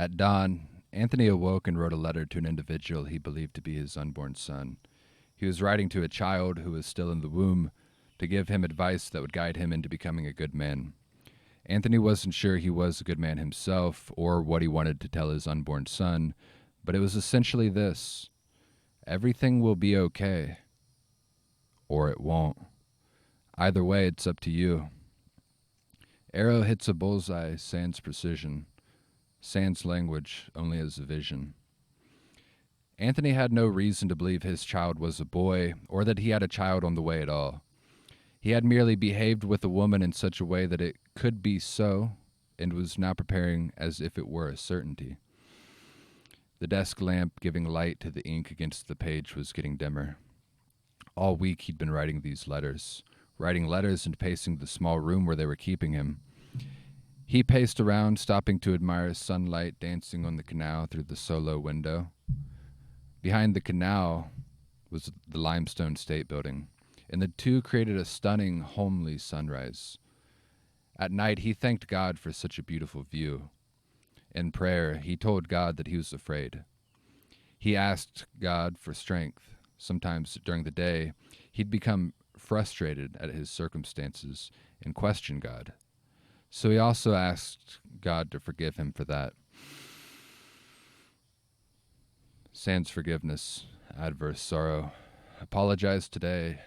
At dawn, Anthony awoke and wrote a letter to an individual he believed to be his unborn son. He was writing to a child who was still in the womb to give him advice that would guide him into becoming a good man. Anthony wasn't sure he was a good man himself or what he wanted to tell his unborn son, but it was essentially this: everything will be okay, or it won't. Either way, it's up to you. Arrow hits a bullseye, sans precision. Sans language, only as a vision. Anthony had no reason to believe his child was a boy, or that he had a child on the way at all. He had merely behaved with a woman in such a way that it could be so, and was now preparing as if it were a certainty. The desk lamp giving light to the ink against the page was getting dimmer. All week he'd been writing these letters, and pacing the small room where they were keeping him. He paced around, stopping to admire sunlight dancing on the canal through the solo window. Behind the canal was the limestone state building, and the two created a stunning, homely sunrise. At night, he thanked God for such a beautiful view. In prayer, he told God that he was afraid. He asked God for strength. Sometimes during the day, he'd become frustrated at his circumstances and question God. So he also asked God to forgive him for that. Sans forgiveness, adverse sorrow. Apologize today,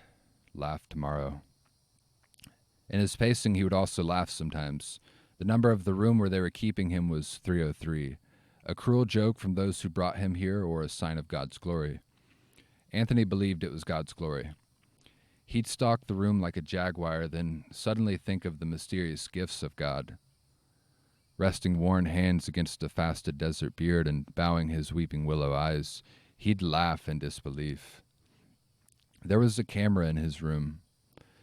laugh tomorrow. In his pacing, he would also laugh sometimes. The number of the room where they were keeping him was 303, a cruel joke from those who brought him here or a sign of God's glory. Anthony believed it was God's glory. He'd stalk the room like a jaguar, then suddenly think of the mysterious gifts of God. Resting worn hands against a fasted desert beard and bowing his weeping willow eyes, he'd laugh in disbelief. There was a camera in his room.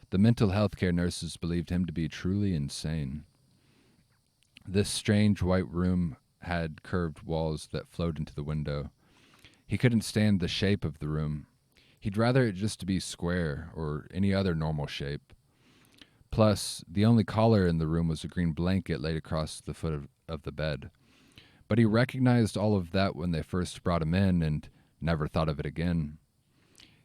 The mental health care nurses believed him to be truly insane. This strange white room had curved walls that flowed into the window. He couldn't stand the shape of the room. He'd rather it just to be square or any other normal shape. Plus, the only collar in the room was a green blanket laid across the foot of the bed. But he recognized all of that when they first brought him in and never thought of it again.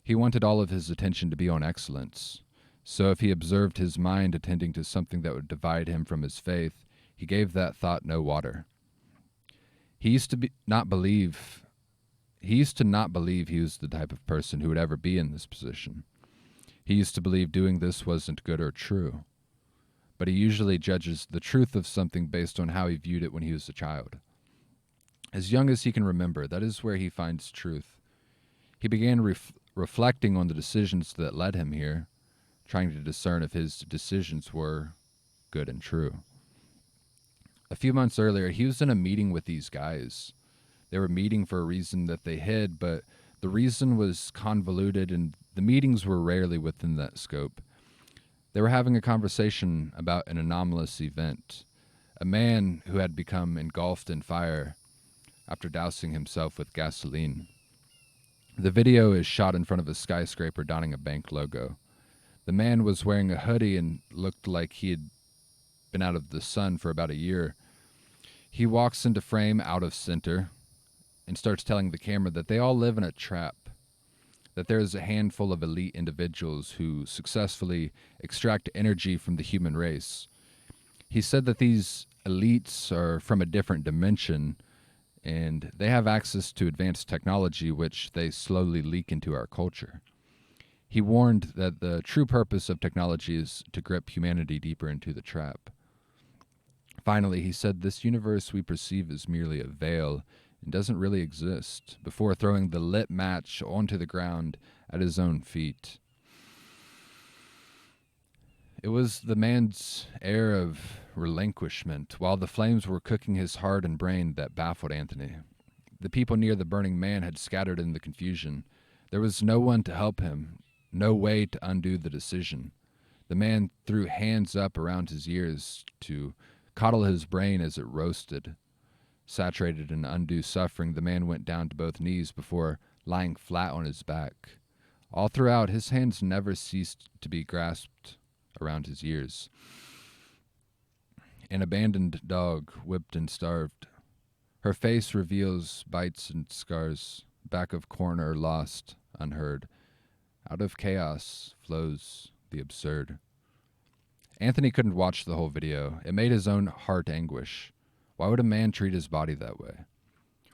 He wanted all of his attention to be on excellence. So if he observed his mind attending to something that would divide him from his faith, he gave that thought no water. He used to not believe he was the type of person who would ever be in this position. He used to believe doing this wasn't good or true. But he usually judges the truth of something based on how he viewed it when he was a child. As young as he can remember, that is where he finds truth. He began reflecting on the decisions that led him here, trying to discern if his decisions were good and true. A few months earlier, he was in a meeting with these guys. They were meeting for a reason that they hid, but the reason was convoluted and the meetings were rarely within that scope. They were having a conversation about an anomalous event, a man who had become engulfed in fire after dousing himself with gasoline. The video is shot in front of a skyscraper donning a bank logo. The man was wearing a hoodie and looked like he had been out of the sun for about a year. He walks into frame out of center and starts telling the camera that they all live in a trap, that there is a handful of elite individuals who successfully extract energy from the human race. He said that these elites are from a different dimension and they have access to advanced technology which they slowly leak into our culture. He warned that the true purpose of technology is to grip humanity deeper into the trap. Finally, he said this universe we perceive is merely a veil and doesn't really exist, before throwing the lit match onto the ground at his own feet. It was the man's air of relinquishment while the flames were cooking his heart and brain that baffled Anthony. The people near the burning man had scattered in the confusion. There was no one to help him, no way to undo the decision. The man threw hands up around his ears to coddle his brain as it roasted. Saturated in undue suffering, the man went down to both knees before lying flat on his back. All throughout, his hands never ceased to be grasped around his ears. An abandoned dog, whipped and starved. Her face reveals bites and scars, back of corner lost, unheard. Out of chaos flows the absurd. Anthony couldn't watch the whole video. It made his own heart anguish. Why would a man treat his body that way?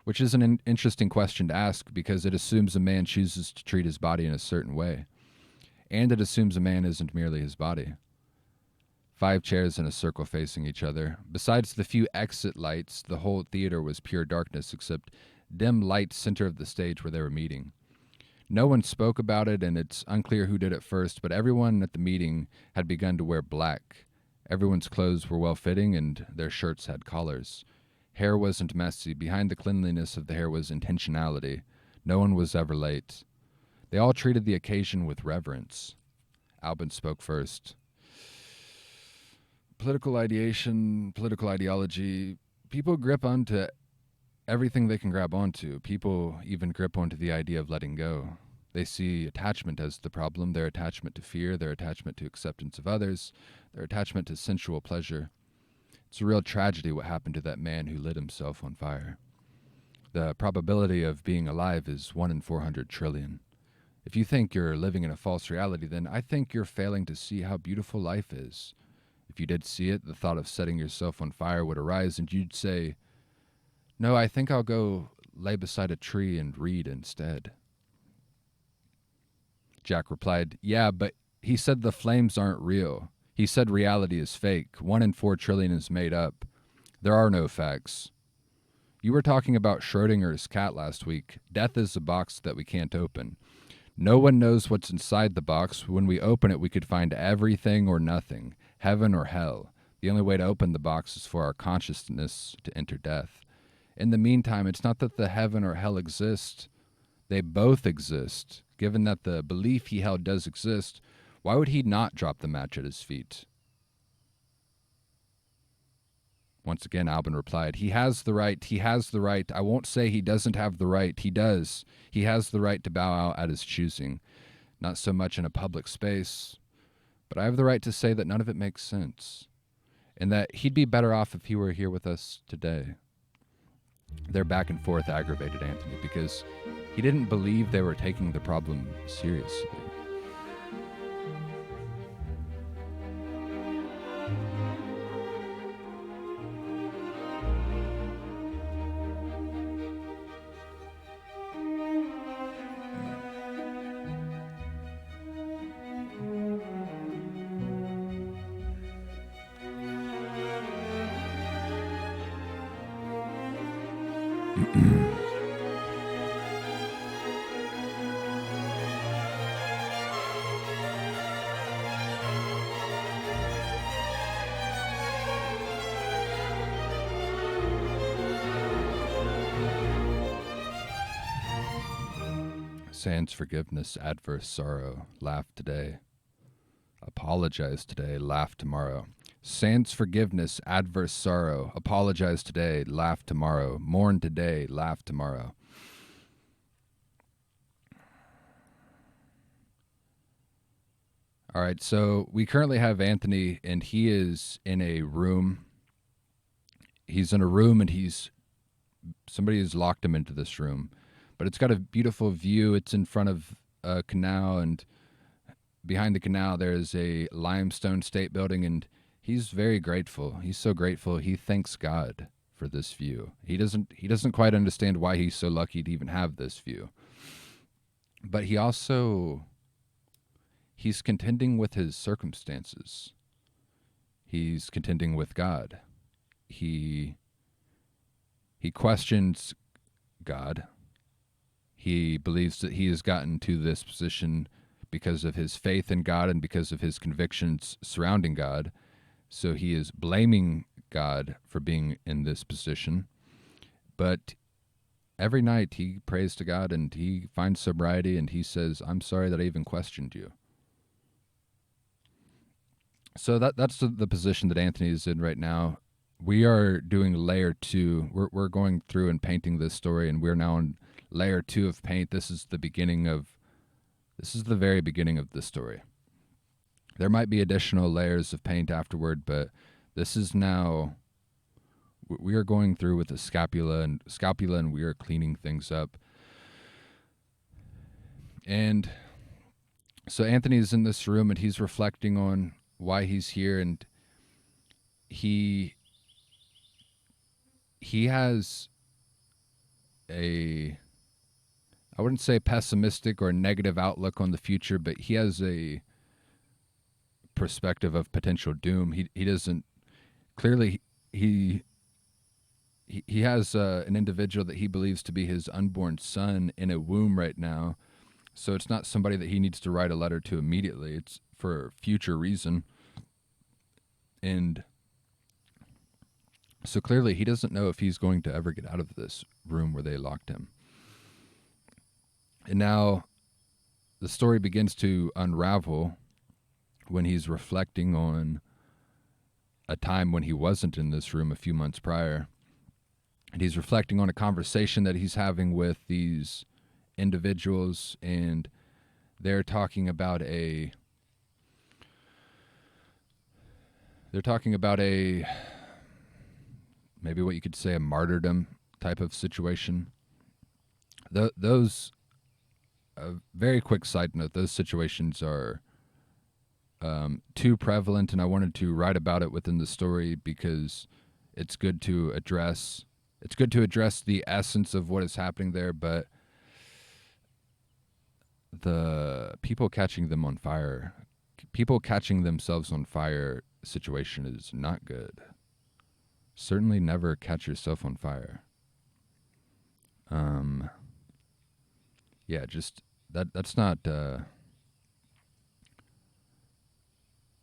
Which is an interesting question to ask because it assumes a man chooses to treat his body in a certain way. And it assumes a man isn't merely his body. 5 chairs in a circle facing each other. Besides the few exit lights, the whole theater was pure darkness except dim light center of the stage where they were meeting. No one spoke about it, and it's unclear who did it first, but everyone at the meeting had begun to wear black. Everyone's clothes were well-fitting, and their shirts had collars. Hair wasn't messy. Behind the cleanliness of the hair was intentionality. No one was ever late. They all treated the occasion with reverence. Albin spoke first. Political ideation, political ideology, people grip onto everything they can grab onto. People even grip onto the idea of letting go. They see attachment as the problem, their attachment to fear, their attachment to acceptance of others, their attachment to sensual pleasure. It's a real tragedy what happened to that man who lit himself on fire. The probability of being alive is 1 in 400 trillion. If you think you're living in a false reality, then I think you're failing to see how beautiful life is. If you did see it, the thought of setting yourself on fire would arise and you'd say, "No, I think I'll go lay beside a tree and read instead." Jack replied, "Yeah, but he said the flames aren't real. He said reality is fake. 1 in 4 trillion is made up. There are no facts. You were talking about Schrodinger's cat last week. Death is a box that we can't open. No one knows what's inside the box. When we open it, we could find everything or nothing, heaven or hell. The only way to open the box is for our consciousness to enter death. In the meantime, it's not that the heaven or hell exist. They both exist. Given that the belief he held does exist, why would he not drop the match at his feet?" Once again, Albin replied, he has the right. I won't say he doesn't have the right. He does. He has the right to bow out at his choosing. Not so much in a public space, but I have the right to say that none of it makes sense, and that he'd be better off if he were here with us today. Their back and forth aggravated Anthony because he didn't believe they were taking the problem seriously. Sans forgiveness, adverse sorrow, laugh today. Apologize today, laugh tomorrow. Sans forgiveness, adverse sorrow, apologize today, laugh tomorrow. Mourn today, laugh tomorrow. All right, so we currently have Anthony, and he is in a room. He's in a room, and somebody has locked him into this room. But it's got a beautiful view. It's in front of a canal, and behind the canal there's a limestone state building, and he's very grateful. He's so grateful. He thanks God for this view. He doesn't quite understand why he's so lucky to even have this view. But he's contending with his circumstances. He's contending with God. He questions God. He believes that he has gotten to this position because of his faith in God and because of his convictions surrounding God. So he is blaming God for being in this position. But every night he prays to God and he finds sobriety and he says, "I'm sorry that I even questioned you." So that's the position that Anthony is in right now. We are doing layer 2. We're going through and painting this story, and we're now on layer 2 of paint. This is the very beginning of the story. There might be additional layers of paint afterward, but this is now, we are going through with the scapula, and we are cleaning things up. And so Anthony's in this room, and he's reflecting on why he's here, and he has I wouldn't say pessimistic or negative outlook on the future, but he has a perspective of potential doom. He doesn't clearly he has an individual that he believes to be his unborn son in a womb right now. So it's not somebody that he needs to write a letter to immediately. It's for future reason. And so clearly he doesn't know if he's going to ever get out of this room where they locked him. And now the story begins to unravel when he's reflecting on a time when he wasn't in this room a few months prior. And he's reflecting on a conversation that he's having with these individuals, and they're talking about a maybe what you could say a martyrdom type of situation. Those a very quick side note, those situations are too prevalent, and I wanted to write about it within the story because it's good to address the essence of what is happening there, but the people catching themselves on fire situation is not good. Certainly never catch yourself on fire. Yeah, just that's not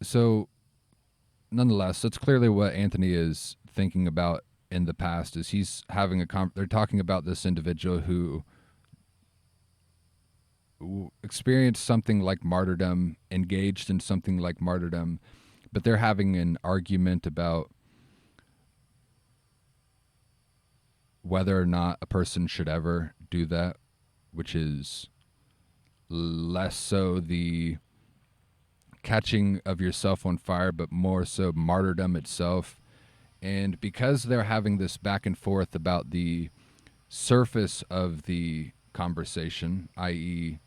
so nonetheless, that's clearly what Anthony is thinking about in the past. Is he's having they're talking about this individual who experienced something like martyrdom, engaged in something like martyrdom, but they're having an argument about whether or not a person should ever do that, which is less so the catching of yourself on fire, but more so martyrdom itself. And because they're having this back and forth about the surface of the conversation, i.e.,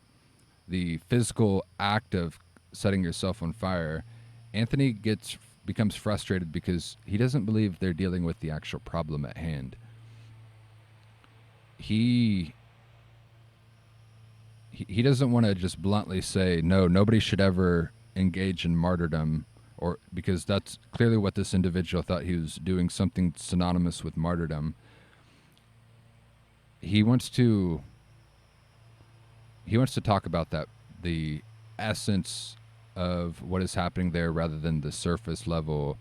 the physical act of setting yourself on fire, Anthony becomes frustrated because he doesn't believe they're dealing with the actual problem at hand. He doesn't want to just bluntly say, no, nobody should ever engage in martyrdom, or because that's clearly what this individual thought he was doing, something synonymous with martyrdom. He wants to talk about that, the essence of what is happening there, rather than the surface level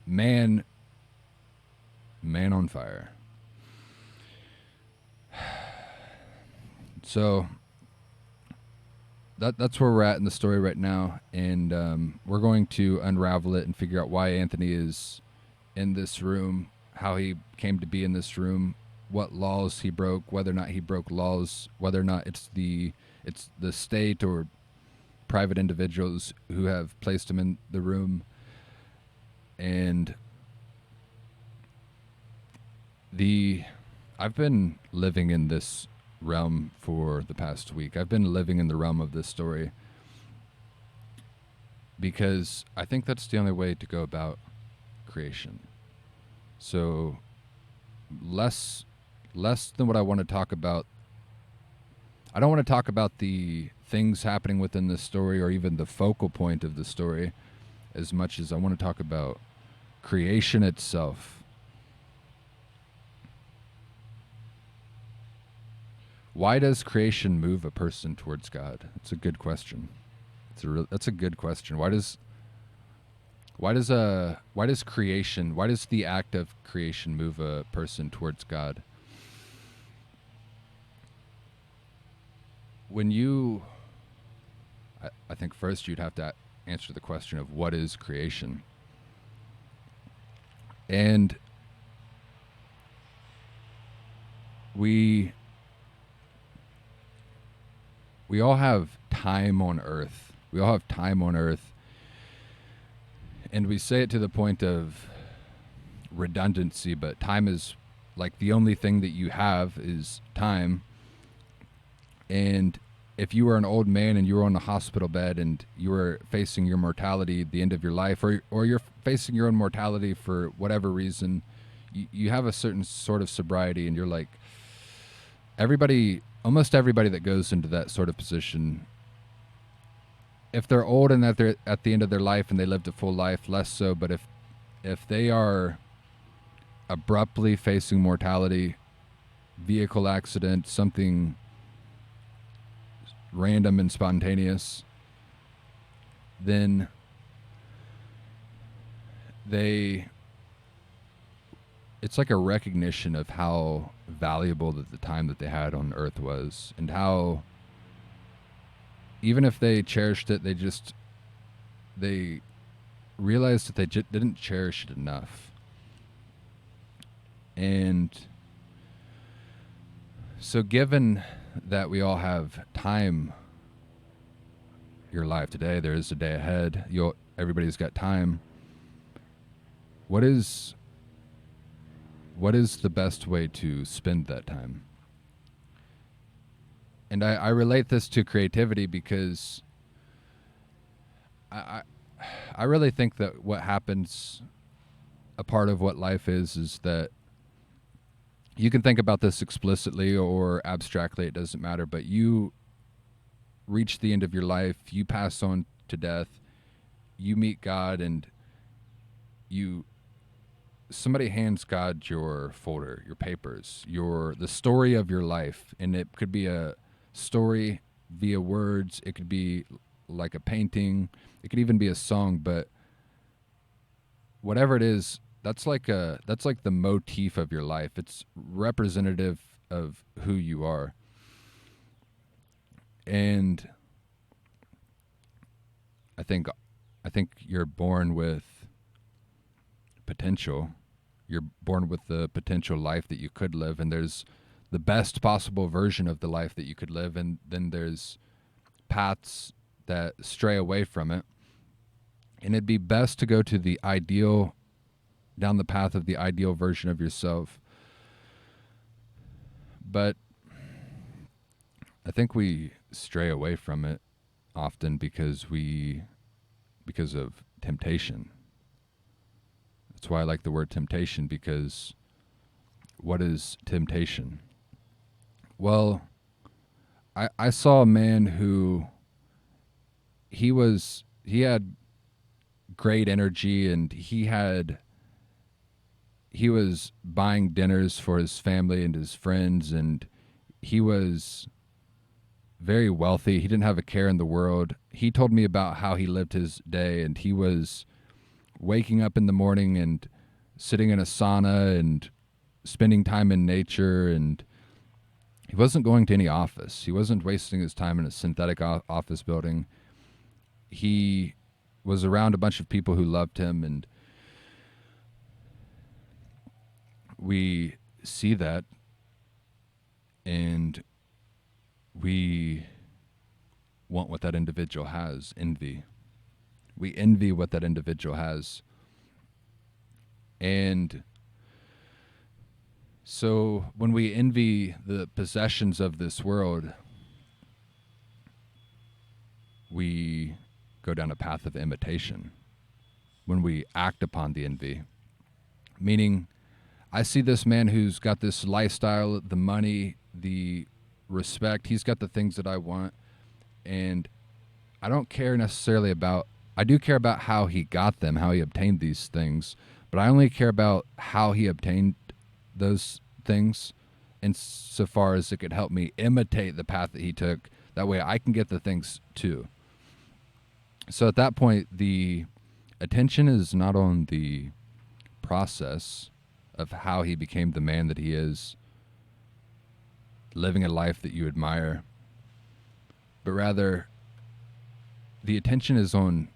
man on fire. So that's where we're at in the story right now, and we're going to unravel it and figure out why Anthony is in this room, how he came to be in this room, what laws he broke, whether or not he broke laws, whether or not it's the state or private individuals who have placed him in the room. And I've been living in this realm for the past week. I've been living in the realm of this story because I think that's the only way to go about creation. So less than what I want to talk about. I don't want to talk about the things happening within the story or even the focal point of the story as much as I want to talk about creation itself. Why does creation move a person towards God? It's a good question. That's a good question. Why does creation, why does the act of creation move a person towards God? I think first you'd have to answer the question of what is creation. And we all have time on earth. We all have time on earth. And we say it to the point of redundancy, but time is like the only thing that you have is time. And if you were an old man and you were on a hospital bed and you were facing your mortality at the end of your life, or you're facing your own mortality for whatever reason, you have a certain sort of sobriety, and you're like, almost everybody that goes into that sort of position, if they're old and that they're at the end of their life and they lived a full life, less so, but if they are abruptly facing mortality, vehicle accident, something random and spontaneous, then it's like a recognition of how valuable that the time that they had on earth was, and how even if they cherished it, they realized that they didn't cherish it enough. And so given that we all have time, your life today, there is a day ahead, everybody's got time, what is the best way to spend that time? And I relate this to creativity because I really think that what happens, a part of what life is that you can think about this explicitly or abstractly, it doesn't matter, but you reach the end of your life, you pass on to death, you meet God, and somebody hands God your folder, your papers, the story of your life. And it could be a story via words, it could be like a painting, it could even be a song, but whatever it is, that's like the motif of your life. It's representative of who you are. And I think you're born with potential. You're born with the potential life that you could live, and there's the best possible version of the life that you could live, and then there's paths that stray away from it. And it'd be best to go to down the path of the ideal version of yourself. But I think we stray away from it often because of temptation. That's why I like the word temptation, because what is temptation? Well, I saw a man who he had great energy, and he was buying dinners for his family and his friends, and he was very wealthy. He didn't have a care in the world. He told me about how he lived his day, and he was waking up in the morning and sitting in a sauna and spending time in nature, and he wasn't going to any office. He wasn't wasting his time in a synthetic office building. He was around a bunch of people who loved him, and we see that, and we want what that individual has. Envy. We envy what that individual has. And so when we envy the possessions of this world, we go down a path of imitation when we act upon the envy. Meaning, I see this man who's got this lifestyle, the money, the respect, he's got the things that I want, and I don't care necessarily about, I do care about how he got them, how he obtained these things, but I only care about how he obtained those things insofar as it could help me imitate the path that he took. That way I can get the things too. So at that point, the attention is not on the process of how he became the man that he is, living a life that you admire, but rather the attention is on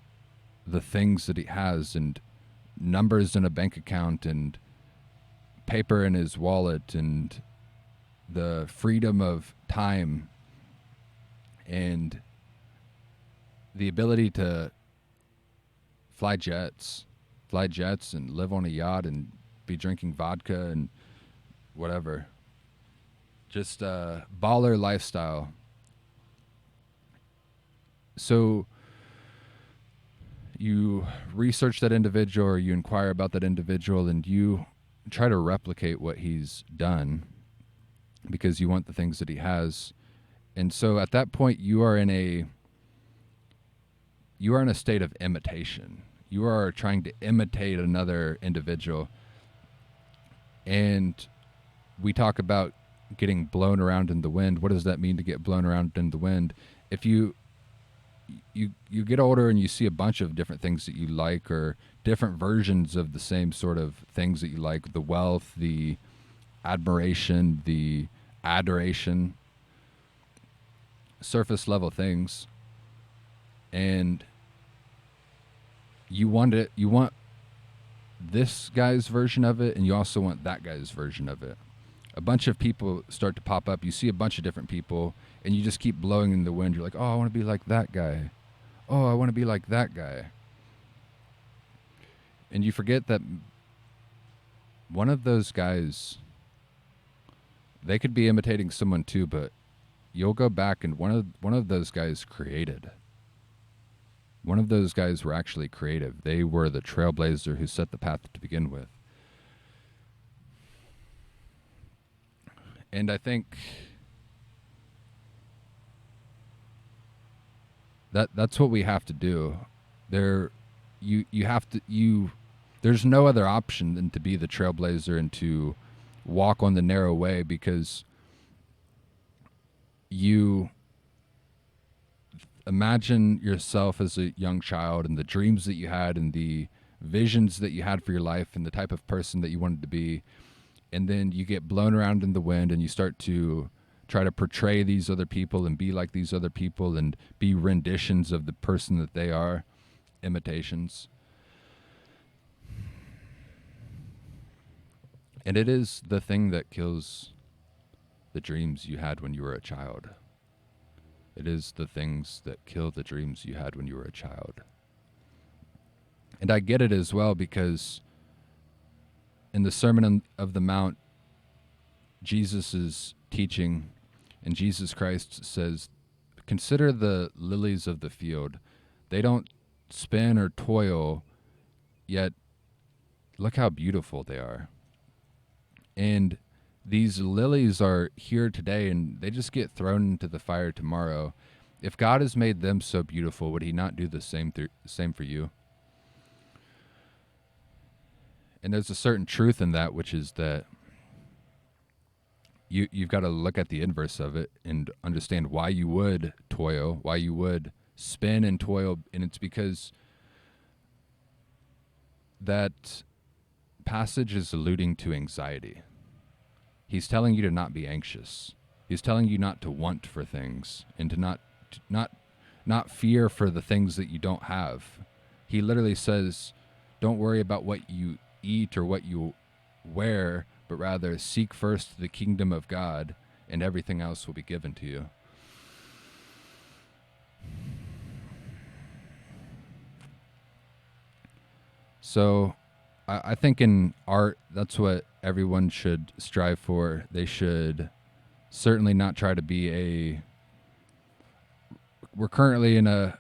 the things that he has, and numbers in a bank account, and paper in his wallet, and the freedom of time, and the ability to fly jets and live on a yacht and be drinking vodka and whatever. Just baller lifestyle. So you research that individual, or you inquire about that individual, and you try to replicate what he's done because you want the things that he has. And so at that point you are in a state of imitation. You are trying to imitate another individual. And we talk about getting blown around in the wind. What does that mean to get blown around in the wind? If you get older and you see a bunch of different things that you like, or different versions of the same sort of things that you like, the wealth, the admiration, the adoration, surface level things, and you want this guy's version of it, and you also want that guy's version of it. A bunch of people start to pop up. You see a bunch of different people, and you just keep blowing in the wind. You're like, oh, I want to be like that guy. Oh, I want to be like that guy. And you forget that one of those guys, they could be imitating someone too, but you'll go back and one of those guys created. One of those guys were actually creative. They were the trailblazer who set the path to begin with. And I think that's what we have to do. There's no other option than to be the trailblazer and to walk on the narrow way, because you imagine yourself as a young child and the dreams that you had and the visions that you had for your life and the type of person that you wanted to be. And then you get blown around in the wind and you start to try to portray these other people and be like these other people and be renditions of the person that they are, imitations. And it is the thing that kills the dreams you had when you were a child. It is the things that kill the dreams you had when you were a child. And I get it as well, because in the Sermon of the Mount, Jesus is teaching, and Jesus Christ says, consider the lilies of the field. They don't spin or toil, yet look how beautiful they are. And these lilies are here today, and they just get thrown into the fire tomorrow. If God has made them so beautiful, would he not do the same for you? And there's a certain truth in that, which is that you've got to look at the inverse of it and understand why you would toil, why you would spin and toil. And it's because that passage is alluding to anxiety. He's telling you to not be anxious. He's telling you not to want for things and to not fear for the things that you don't have. He literally says, don't worry about what you eat or what you wear, but rather seek first the kingdom of God, and everything else will be given to you. So I think in art, that's what everyone should strive for. They should certainly not try to be we're currently in a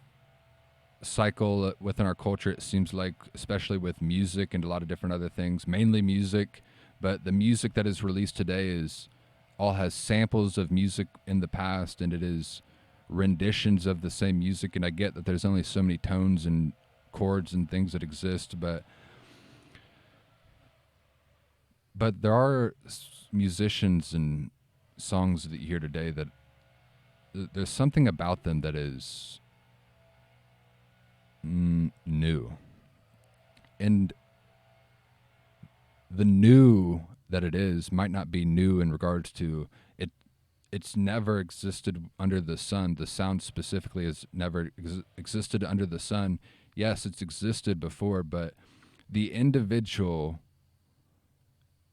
cycle within our culture, it seems like, especially with music and a lot of different other things, mainly music, but the music that is released today has samples of music in the past, and it is renditions of the same music. And I get that there's only so many tones and chords and things that exist, but there are musicians and songs that you hear today that there's something about them that is new. And the new that it is might not be new in regards to it. It's never existed under the sun. The sound specifically has never existed under the sun. Yes, it's existed before, but the individual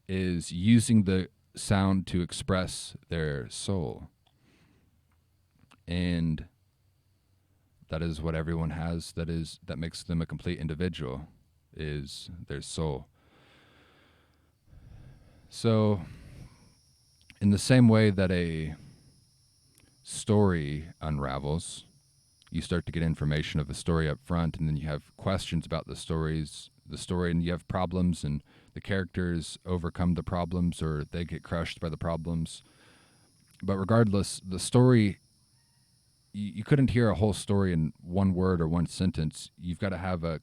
is using the sound to express their soul. And that is what everyone has. That makes them a complete individual, is their soul. So, in the same way that a story unravels, you start to get information of a story up front, and then you have questions about the story, and you have problems, and the characters overcome the problems or they get crushed by the problems. But regardless, the story, you couldn't hear a whole story in one word or one sentence. You've got to have a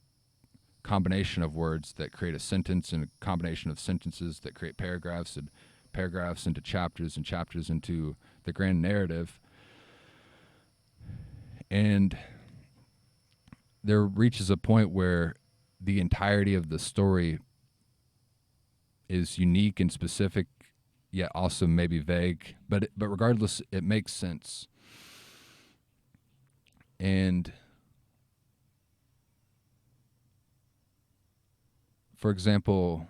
combination of words that create a sentence, and a combination of sentences that create paragraphs, and paragraphs into chapters, and chapters into the grand narrative. And there reaches a point where the entirety of the story is unique and specific, yet also maybe vague. But regardless, it makes sense. And for example,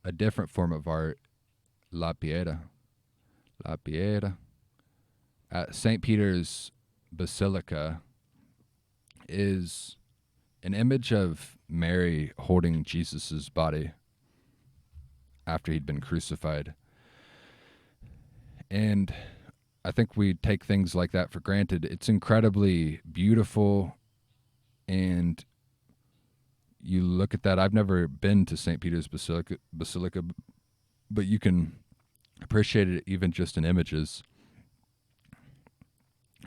a different form of art, La Pieta. La Pieta. At St. Peter's Basilica is an image of Mary holding Jesus's body after he'd been crucified. And I think we take things like that for granted. It's incredibly beautiful, and you look at that. I've never been to St. Peter's Basilica, but you can appreciate it even just in images.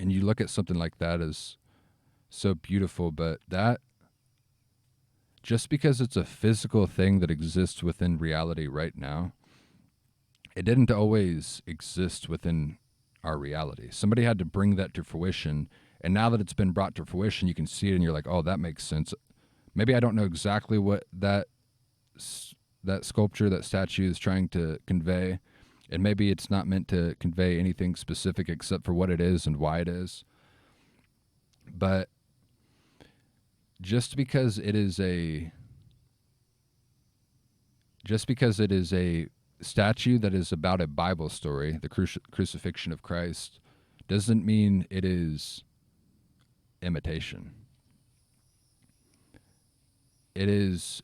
And you look at something like that as so beautiful, but that, just because it's a physical thing that exists within reality right now, it didn't always exist within our reality. Somebody had to bring that to fruition, and now that it's been brought to fruition, you can see it and you're like, oh, that makes sense. Maybe I don't know exactly what that sculpture, that statue is trying to convey, and maybe it's not meant to convey anything specific except for what it is and why it is. But just because it is a statue that is about a Bible story, the crucifixion of Christ, doesn't mean it is imitation. It is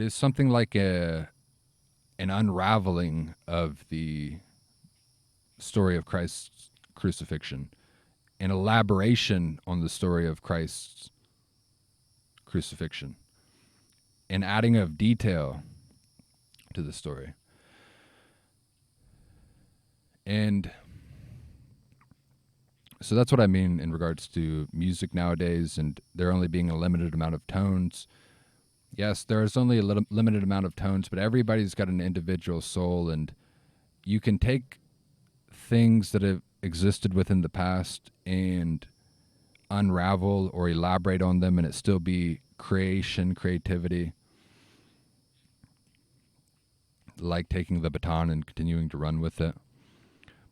something like an unraveling of the story of Christ's crucifixion, an elaboration on the story of Christ's crucifixion, an adding of detail to the story. And so that's what I mean in regards to music nowadays, and there only being a limited amount of tones. Yes, there is only a limited amount of tones, but everybody's got an individual soul, and you can take things that have existed within the past and unravel or elaborate on them, and it still be creativity, like taking the baton and continuing to run with it.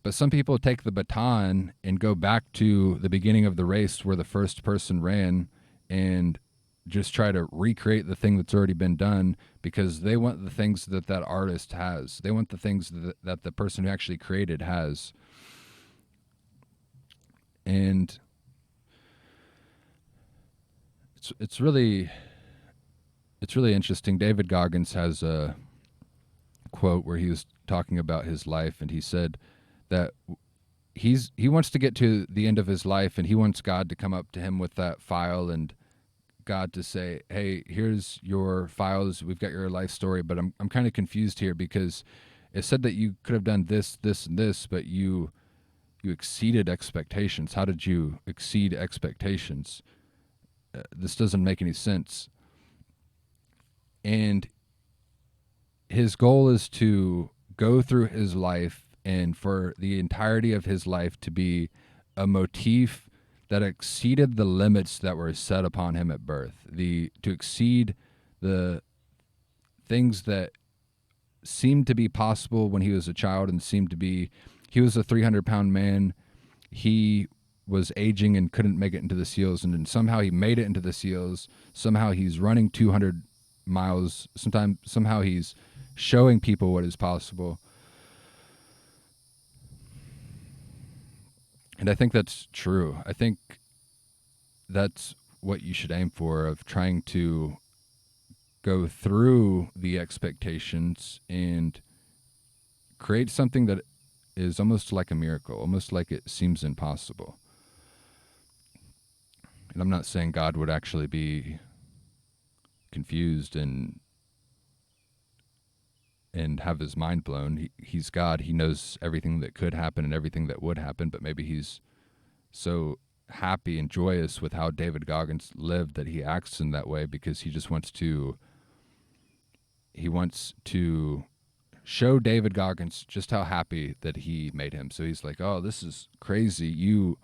But some people take the baton and go back to the beginning of the race where the first person ran and just try to recreate the thing that's already been done, because they want the things that artist has. They want the things that the person who actually created has. And it's really interesting. David Goggins has a quote where he was talking about his life, and he said that he wants to get to the end of his life, and he wants God to come up to him with that file, and God to say, hey, here's your files, we've got your life story, but I'm kind of confused here, because it said that you could have done this, this, and this, but you exceeded expectations. How did you exceed expectations? This doesn't make any sense. And his goal is to go through his life, and for the entirety of his life to be a motif that exceeded the limits that were set upon him at birth, to exceed the things that seemed to be possible when he was a child, and he was a 300-pound man. He was aging and couldn't make it into the SEALs, and then somehow he made it into the SEALs. Somehow he's running 200 miles. Somehow he's showing people what is possible. And I think that's true. I think that's what you should aim for, of trying to go through the expectations and create something that is almost like a miracle, almost like it seems impossible. And I'm not saying God would actually be confused and have his mind blown. He's God. He knows everything that could happen and everything that would happen, but maybe he's so happy and joyous with how David Goggins lived that he acts in that way because he just wants to show David Goggins just how happy that he made him. So he's like, "Oh, this is crazy. You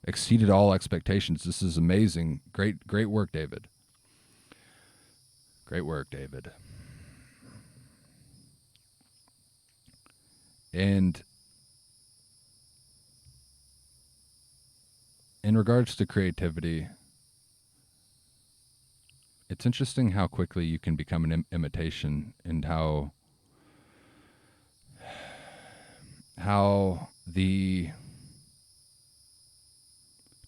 exceeded all expectations. This is amazing. Great work, David. Great work, David." And in regards to creativity, it's interesting how quickly you can become an imitation, and how the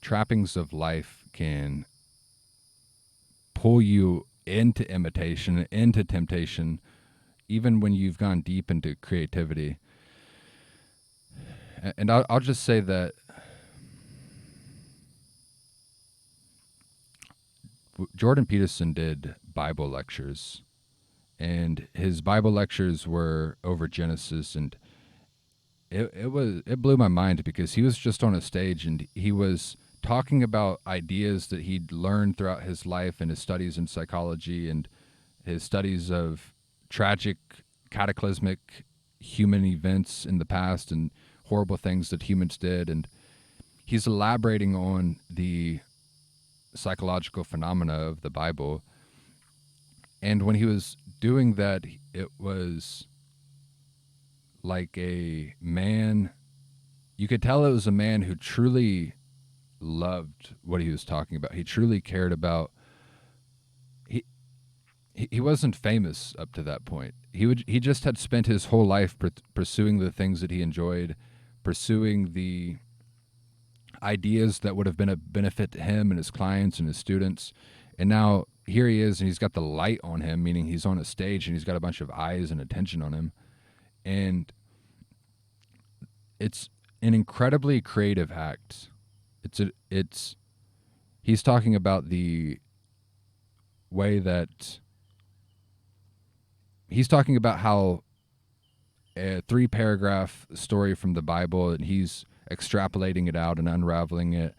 trappings of life can pull you into imitation, into temptation, even when you've gone deep into creativity. And I'll just say that Jordan Peterson did Bible lectures, and his Bible lectures were over Genesis, and it blew my mind because he was just on a stage and he was talking about ideas that he'd learned throughout his life and his studies in psychology and his studies of tragic, cataclysmic human events in the past and horrible things that humans did. And he's elaborating on the psychological phenomena of the Bible. And when he was doing that, it was like a man, you could tell it was a man who truly loved what he was talking about. He truly cared about, he wasn't famous up to that point. He just had spent his whole life pursuing the things that he enjoyed, pursuing the ideas that would have been a benefit to him and his clients and his students. And now here he is, and he's got the light on him, meaning he's on a stage and he's got a bunch of eyes and attention on him. And it's an incredibly creative act. He's talking about the way that he's talking about how a 3-paragraph story from the Bible, and he's extrapolating it out and unraveling it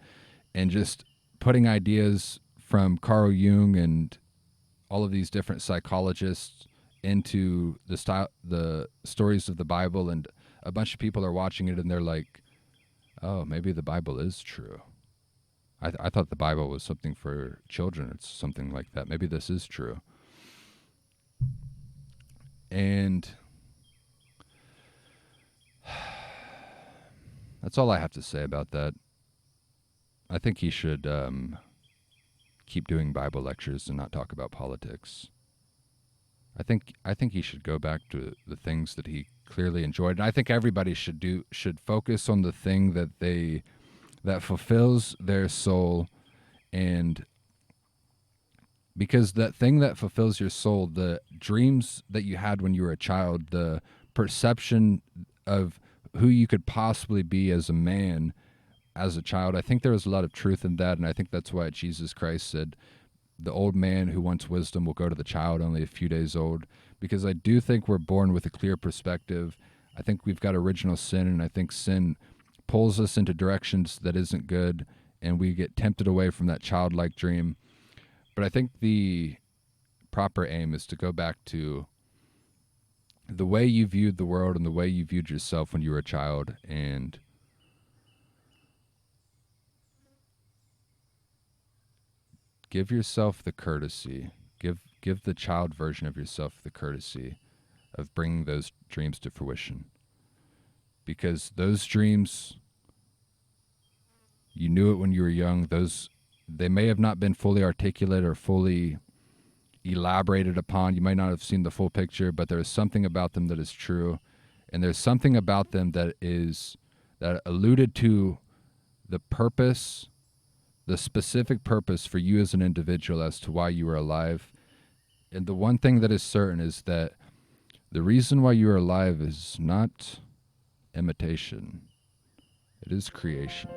and just putting ideas from Carl Jung and all of these different psychologists into the stories of the Bible. And a bunch of people are watching it and they're like, "Oh, maybe the Bible is true. I thought the Bible was something for children. It's something like that. Maybe this is true." And that's all I have to say about that. I think he should keep doing Bible lectures and not talk about politics. I think he should go back to the things that he clearly enjoyed, and I think everybody should focus on the thing that fulfills their soul. And because that thing that fulfills your soul, the dreams that you had when you were a child, the perception of who you could possibly be as a man, as a child, I think there was a lot of truth in that. And I think that's why Jesus Christ said, "The old man who wants wisdom will go to the child only a few days old," because I do think we're born with a clear perspective. I think we've got original sin, and I think sin pulls us into directions that isn't good, and we get tempted away from that childlike dream. But I think the proper aim is to go back to the way you viewed the world and the way you viewed yourself when you were a child, and give yourself the courtesy, give the child version of yourself the courtesy of bringing those dreams to fruition. Because those dreams, you knew it when you were young. They may have not been fully articulate or fully elaborated upon. You might not have seen the full picture, but there is something about them that is true. And there's something about them that alluded to the purpose, the specific purpose for you as an individual as to why you were alive. And the one thing that is certain is that the reason why you are alive is not imitation, it is creation.